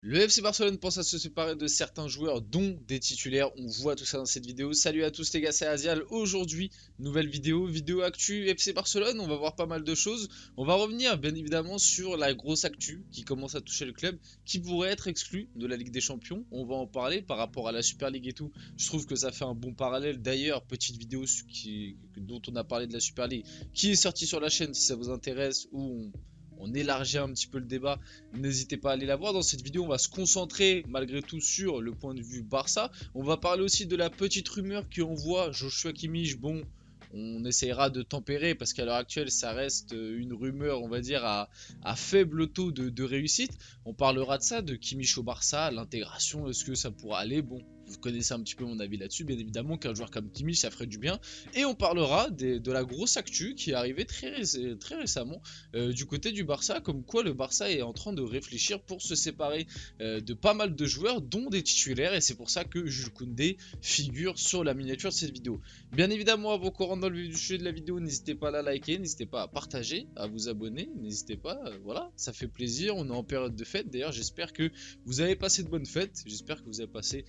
Le FC Barcelone pense à se séparer de certains joueurs, dont des titulaires. On voit tout ça dans cette vidéo. Salut à tous les gars, c'est Azial. Aujourd'hui, nouvelle vidéo actu FC Barcelone. On va voir pas mal de choses. On va revenir bien évidemment sur la grosse actu qui commence à toucher le club, qui pourrait être exclu de la Ligue des Champions. On va en parler par rapport à la Super League et tout. Je trouve que ça fait un bon parallèle. D'ailleurs, petite vidéo dont on a parlé de la Super League, qui est sortie sur la chaîne si ça vous intéresse, où on élargit un petit peu le débat, n'hésitez pas à aller la voir. Dans cette vidéo, on va se concentrer malgré tout sur le point de vue Barça. On va parler aussi de la petite rumeur qui envoie Joshua Kimmich. Bon, on essayera de tempérer parce qu'à l'heure actuelle, ça reste une rumeur, on va dire, à faible taux de réussite. On parlera de ça, de Kimmich au Barça, l'intégration, est-ce que ça pourra aller? Bon, vous connaissez un petit peu mon avis là-dessus, bien évidemment qu'un joueur comme Kimmich, ça ferait du bien. Et on parlera de la grosse actu qui est arrivée très récemment du côté du Barça, comme quoi le Barça est en train de réfléchir pour se séparer de pas mal de joueurs, dont des titulaires, et c'est pour ça que Jules Koundé figure sur la miniature de cette vidéo. Bien évidemment, avant qu'on rentre dans le vif du sujet de la vidéo, n'hésitez pas à la liker, n'hésitez pas à partager, à vous abonner, n'hésitez pas, voilà, ça fait plaisir, on est en période de fête, d'ailleurs j'espère que vous avez passé de bonnes fêtes, j'espère que vous avez passé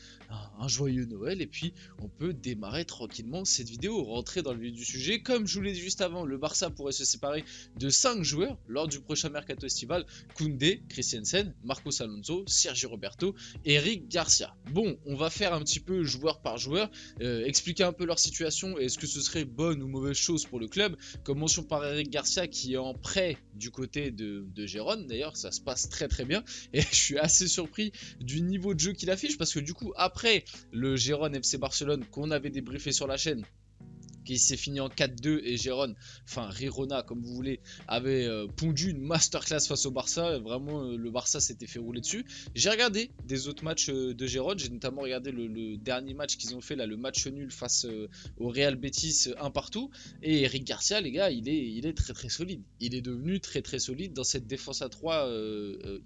un joyeux Noël, et puis on peut démarrer tranquillement cette vidéo, rentrer dans le vif du sujet. Comme je vous l'ai dit juste avant, le Barça pourrait se séparer de 5 joueurs lors du prochain mercato estival: Koundé, Christensen, Marcos Alonso, Sergi Roberto, Eric Garcia. Bon, on va faire un petit peu joueur par joueur, expliquer un peu leur situation et est-ce que ce serait bonne ou mauvaise chose pour le club. Commençons par Eric Garcia qui est en prêt du côté de Gérone. D'ailleurs, ça se passe très bien et je suis assez surpris du niveau de jeu qu'il affiche parce que du coup, après le Gérone FC Barcelone qu'on avait débriefé sur la chaîne, qui s'est fini en 4-2, et Gérone, enfin Rirona comme vous voulez, avait pondu une masterclass face au Barça. Vraiment, le Barça s'était fait rouler dessus. J'ai regardé des autres matchs de Gérone, j'ai notamment regardé le dernier match qu'ils ont fait là, le match nul face au Real Betis, un partout. Et Eric Garcia, les gars, il est très solide. Il est devenu très solide dans cette défense à 3.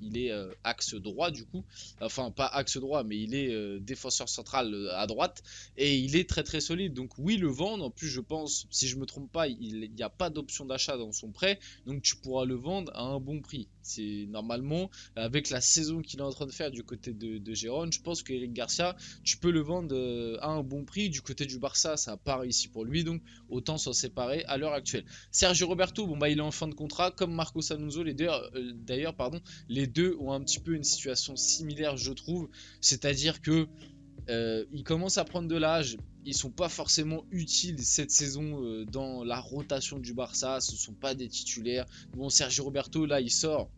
Il est axe droit du coup, enfin pas axe droit, mais il est défenseur central à droite, et il est très solide. Donc oui, le vendre. En plus, je pense, si je me trompe pas, il n'y a pas d'option d'achat dans son prêt, donc tu pourras le vendre à un bon prix. C'est normalement, avec la saison qu'il est en train de faire du côté de Gérone, je pense qu'Eric Garcia, tu peux le vendre à un bon prix. Du côté du Barça, ça n'a pas réussi pour lui, donc autant s'en séparer à l'heure actuelle. Sergio Roberto, bon bah il est en fin de contrat, comme Marcos Alonso. D'ailleurs, pardon, les deux ont un petit peu une situation similaire, je trouve, c'est-à-dire que ils commencent à prendre de l'âge, ils sont pas forcément utiles cette saison dans la rotation du Barça, ce sont pas des titulaires. Bon, Sergio Roberto là il sort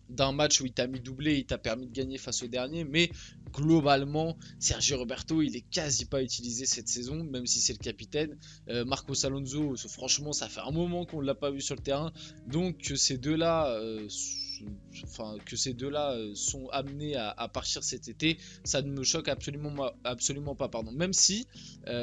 d'un match où il t'a mis doublé, il t'a permis de gagner face au dernier, mais globalement, Sergio Roberto, il est quasi pas utilisé cette saison, même si c'est le capitaine. Marcos Alonso, franchement, ça fait un moment qu'on ne l'a pas vu sur le terrain, donc que ces deux-là, sont amenés à partir cet été, ça ne me choque absolument pas, pardon. Même si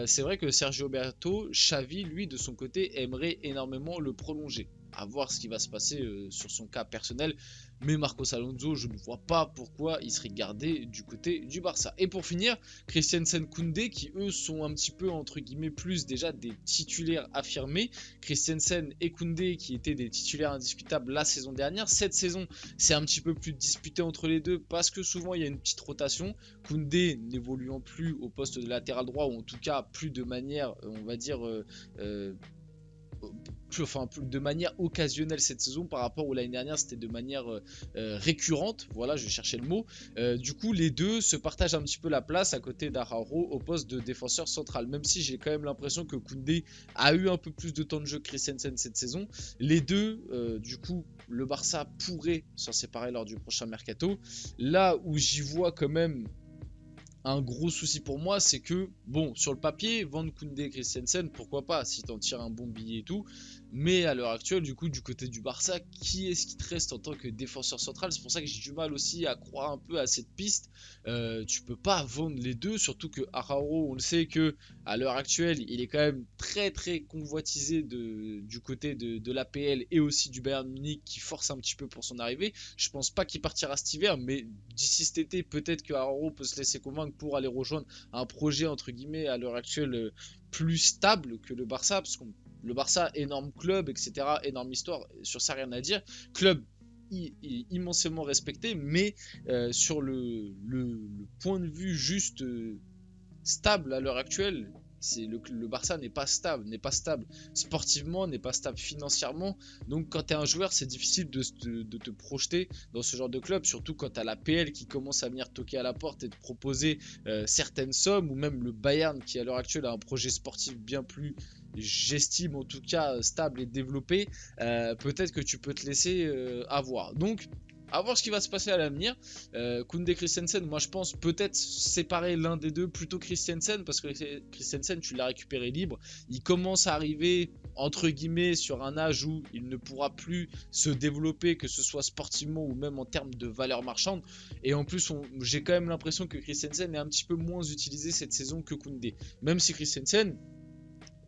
c'est vrai que Sergio Roberto, Xavi, lui, de son côté, aimerait énormément le prolonger. À voir ce qui va se passer sur son cas personnel. Mais Marcos Alonso, je ne vois pas pourquoi il serait gardé du côté du Barça. Et pour finir, Christensen, Koundé, qui eux sont un petit peu entre guillemets plus déjà des titulaires affirmés. Christensen et Koundé qui étaient des titulaires indiscutables la saison dernière. Cette saison, c'est un petit peu plus disputé entre les deux parce que souvent il y a une petite rotation. Koundé n'évoluant plus au poste de latéral droit, ou en tout cas plus de manière, on va dire, de manière occasionnelle cette saison, par rapport où l'année dernière c'était de manière récurrente. Voilà, je cherchais le mot. Du coup, les deux se partagent un petit peu la place à côté d'Araujo au poste de défenseur central, même si j'ai quand même l'impression que Koundé a eu un peu plus de temps de jeu que Christensen cette saison. Les deux, du coup, le Barça pourrait s'en séparer lors du prochain mercato. Là où j'y vois quand même un gros souci pour moi, c'est que, bon, sur le papier, vendre Koundé et Christensen, pourquoi pas, si t'en tires un bon billet et tout, mais à l'heure actuelle, du coup, du côté du Barça, qui est-ce qui te reste en tant que défenseur central? C'est pour ça que j'ai du mal aussi à croire un peu à cette piste. Tu peux pas vendre les deux, surtout que Araujo, on le sait que à l'heure actuelle, il est quand même très convoitisé du côté de l'APL et aussi du Bayern Munich, qui force un petit peu pour son arrivée. Je pense pas qu'il partira cet hiver, mais d'ici cet été, peut-être que Araujo peut se laisser convaincre pour aller rejoindre un projet entre guillemets à l'heure actuelle plus stable que le Barça, parce que le Barça, énorme club, etc., énorme histoire, sur ça rien à dire. Club immensément respecté, mais sur le point de vue juste stable à l'heure actuelle, le Barça n'est pas stable sportivement, n'est pas stable financièrement. Donc quand tu es un joueur, c'est difficile de te projeter dans ce genre de club, surtout quand tu as la PL qui commence à venir toquer à la porte et te proposer certaines sommes, ou même le Bayern qui à l'heure actuelle a un projet sportif bien plus, j'estime en tout cas, stable et développé. Peut-être que tu peux te laisser avoir. Donc à voir ce qui va se passer à l'avenir. Koundé Christensen, moi je pense peut-être séparer l'un des deux plutôt Christensen, parce que Christensen tu l'as récupéré libre, il commence à arriver entre guillemets sur un âge où il ne pourra plus se développer, que ce soit sportivement ou même en termes de valeur marchande, et en plus j'ai quand même l'impression que Christensen est un petit peu moins utilisé cette saison que Koundé, même si Christensen,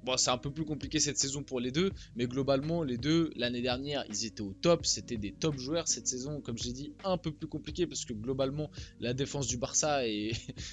bon, c'est un peu plus compliqué cette saison pour les deux, mais globalement, les deux, l'année dernière, ils étaient au top, c'était des top joueurs. Cette saison, comme j'ai dit, un peu plus compliqué parce que globalement, la défense du Barça est,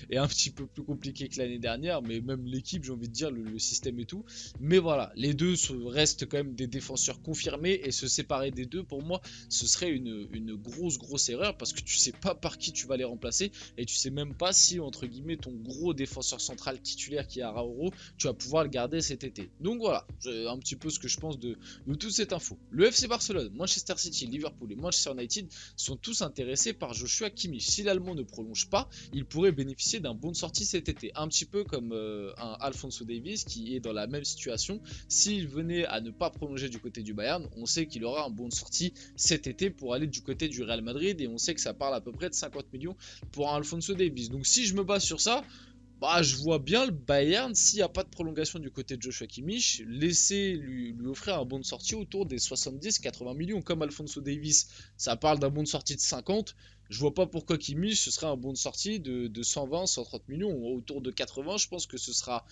est un petit peu plus compliquée que l'année dernière, mais même l'équipe, j'ai envie de dire, le système et tout. Mais voilà, les deux restent quand même des défenseurs confirmés, et se séparer des deux, pour moi, ce serait une grosse erreur parce que tu sais pas par qui tu vas les remplacer, et tu sais même pas si, entre guillemets, ton gros défenseur central titulaire qui est Araujo, tu vas pouvoir le garder cet été. Donc voilà, un petit peu ce que je pense de toute cette info. Le FC Barcelone, Manchester City, Liverpool et Manchester United sont tous intéressés par Joshua Kimmich. Si l'Allemand ne prolonge pas, il pourrait bénéficier d'un bon de sortie cet été. Un petit peu comme un Alphonso Davies qui est dans la même situation. S'il venait à ne pas prolonger du côté du Bayern, on sait qu'il aura un bon de sortie cet été pour aller du côté du Real Madrid, et on sait que ça parle à peu près de 50 millions pour un Alphonso Davies. Donc si je me base sur ça, bah, je vois bien le Bayern, s'il n'y a pas de prolongation du côté de Joshua Kimmich, laisser lui offrir un bon de sortie autour des 70-80 millions. Comme Alphonso Davies, ça parle d'un bon de sortie de 50. Je vois pas pourquoi Kimmich, ce serait un bon de sortie de 120-130 millions. Autour de 80, je pense que ce sera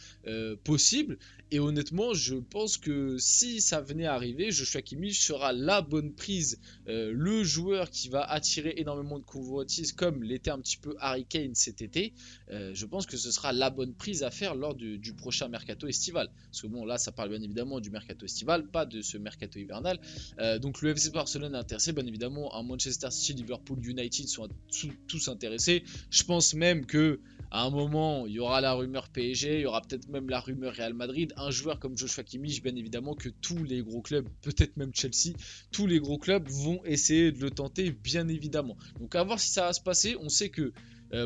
possible. Et honnêtement, je pense que si ça venait à arriver, Joshua Kimmich sera la bonne prise, le joueur qui va attirer énormément de convoitises, comme l'était un petit peu Harry Kane cet été. Je pense que ce sera la bonne prise à faire lors du prochain mercato estival. Parce que bon, là, ça parle bien évidemment du mercato estival, pas de ce mercato hivernal. Donc le FC Barcelone est intéressé, bien évidemment. Un Manchester City, Liverpool, United sont tous intéressés. Je pense même que à un moment, il y aura la rumeur PSG, il y aura peut-être même la rumeur Real Madrid. Un joueur comme Joshua Kimmich, bien évidemment que tous les gros clubs, peut-être même Chelsea, tous les gros clubs vont essayer de le tenter, bien évidemment. Donc à voir si ça va se passer. On sait que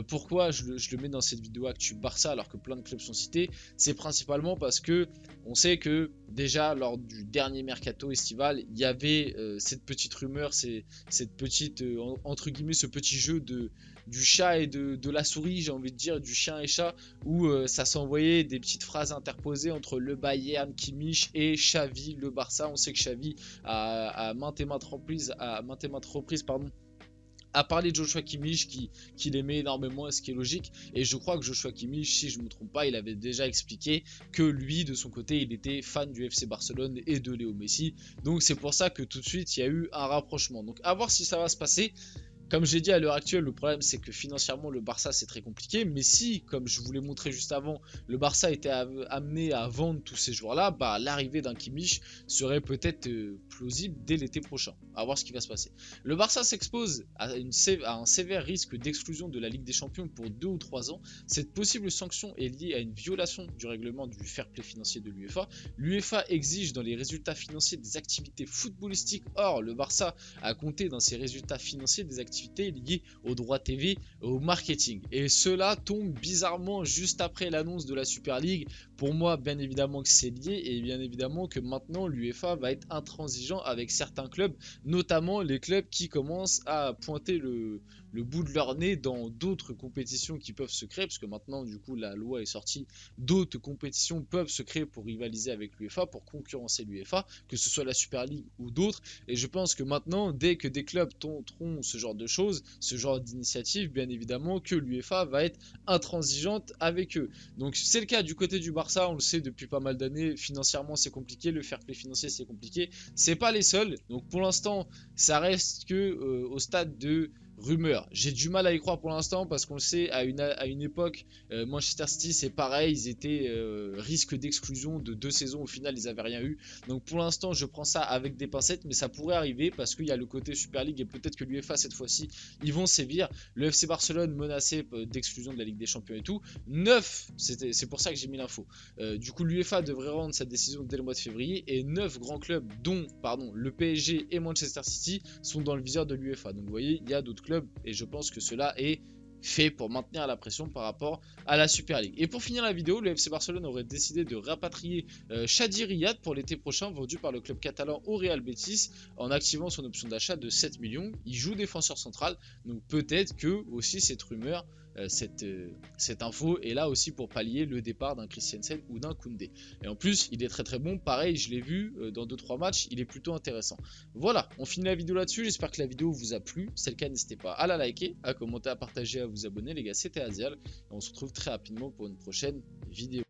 pourquoi je le mets dans cette vidéo actu Barça alors que plein de clubs sont cités, c'est principalement parce que on sait que déjà lors du dernier mercato estival, il y avait cette petite rumeur, cette petite entre guillemets ce petit jeu du chat et de la souris, j'ai envie de dire, du chien et chat, où ça s'envoyait des petites phrases interposées entre le Bayern, Kimmich et Xavi, le Barça. On sait que Xavi a maintes et maintes reprises, à parler de Joshua Kimmich qu'il aimait énormément, ce qui est logique. Et je crois que Joshua Kimmich, si je ne me trompe pas, il avait déjà expliqué que lui, de son côté, il était fan du FC Barcelone et de Léo Messi. Donc c'est pour ça que tout de suite, il y a eu un rapprochement. Donc à voir si ça va se passer. Comme j'ai dit, à l'heure actuelle, le problème c'est que financièrement le Barça c'est très compliqué, mais si, comme je vous l'ai montré juste avant, le Barça était amené à vendre tous ces joueurs-là, bah, l'arrivée d'un Kimmich serait peut-être plausible dès l'été prochain. À voir ce qui va se passer. Le Barça s'expose à un sévère risque d'exclusion de la Ligue des Champions pour 2 ou 3 ans. Cette possible sanction est liée à une violation du règlement du fair play financier de l'UEFA. L'UEFA exige dans les résultats financiers des activités footballistiques. Or, le Barça a compté dans ses résultats financiers des activités liées aux droits TV, au marketing. Et cela tombe bizarrement juste après l'annonce de la Super League. Pour moi, bien évidemment que c'est lié, et bien évidemment que maintenant l'UEFA va être intransigeant avec certains clubs, notamment les clubs qui commencent à pointer le bout de leur nez dans d'autres compétitions qui peuvent se créer, parce que maintenant du coup la loi est sortie, d'autres compétitions peuvent se créer pour rivaliser avec l'UEFA, pour concurrencer l'UEFA, que ce soit la Super League ou d'autres. Et je pense que maintenant, dès que des clubs tenteront ce genre de choses, ce genre d'initiative, bien évidemment que l'UEFA va être intransigeante avec eux. Donc c'est le cas du côté du Barça, on le sait depuis pas mal d'années, financièrement c'est compliqué, le fair play financier c'est compliqué, c'est pas les seuls. Donc pour l'instant ça reste que au stade de rumeur. J'ai du mal à y croire pour l'instant parce qu'on le sait, à une époque, Manchester City c'est pareil, ils étaient risque d'exclusion de 2 saisons, au final ils n'avaient rien eu. Donc pour l'instant je prends ça avec des pincettes, mais ça pourrait arriver parce qu'il y a le côté Super League et peut-être que l'UEFA cette fois-ci ils vont sévir. Le FC Barcelone menacé d'exclusion de la Ligue des Champions et tout. 9, c'est pour ça que j'ai mis l'info. Du coup l'UEFA devrait rendre sa décision dès le mois de février et 9 grands clubs dont le PSG et Manchester City sont dans le viseur de l'UEFA. Donc vous voyez, il y a d'autres clubs et je pense que cela est fait pour maintenir la pression par rapport à la Super League. Et pour finir la vidéo, le FC Barcelone aurait décidé de rapatrier Chadi Riyad pour l'été prochain, vendu par le club catalan au Real Betis en activant son option d'achat de 7 millions. Il joue défenseur central, donc peut-être que aussi cette rumeur, cette info est là aussi pour pallier le départ d'un Christensen ou d'un Koundé. Et en plus, il est très très bon, pareil, je l'ai vu dans 2-3 matchs, il est plutôt intéressant. Voilà, on finit la vidéo là-dessus, j'espère que la vidéo vous a plu. Si c'est le cas, n'hésitez pas à la liker, à commenter, à partager, à vous abonner. Les gars, c'était Azial, et on se retrouve très rapidement pour une prochaine vidéo.